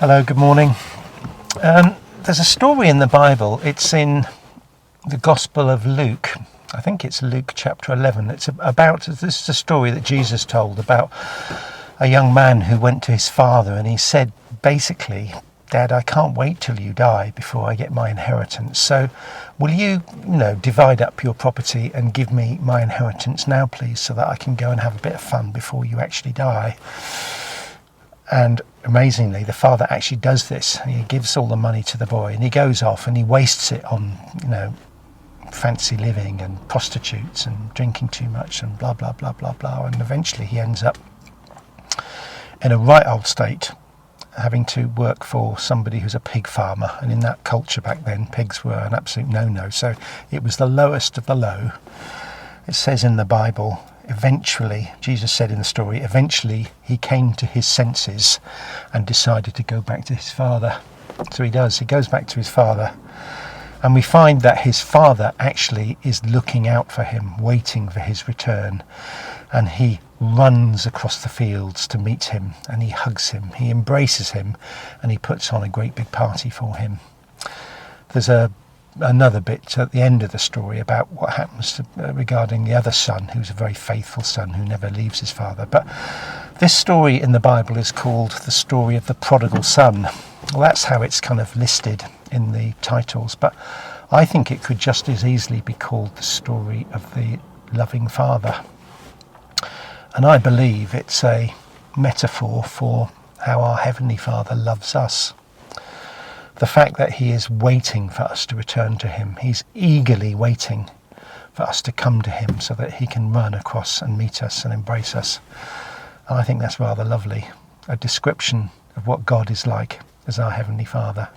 Hello, good morning. There's a story in the Bible. It's in the Gospel of Luke. I think it's Luke chapter 11. This is a story that Jesus told about a young man who went to his father and he said, basically, Dad, I can't wait till you die before I get my inheritance. So will you, divide up your property and give me my inheritance now, please, so that I can go and have a bit of fun before you actually die? And amazingly, the father actually does this. He gives all the money to the boy and he goes off and he wastes it on, fancy living and prostitutes and drinking too much and blah, blah, blah, blah, blah. And eventually he ends up in a right old state, having to work for somebody who's a pig farmer. And in that culture back then, pigs were an absolute no-no. So it was the lowest of the low. It says in the Bible, eventually, Jesus said in the story, eventually he came to his senses and decided to go back to his father. So he does. He goes back to his father. And we find that his father actually is looking out for him, waiting for his return. And he runs across the fields to meet him, and he hugs him, he embraces him, and he puts on a great big party for him. There's another bit at the end of the story about what happens regarding the other son, who's a very faithful son who never leaves his father. But this story in the Bible is called the story of the Prodigal Son. Well, that's how it's kind of listed in the titles, but I think it could just as easily be called the story of the loving father. And I believe it's a metaphor for how our Heavenly Father loves us. The fact that he is waiting for us to return to him. He's eagerly waiting for us to come to him so that he can run across and meet us and embrace us. And I think that's rather lovely. A description of what God is like as our Heavenly Father.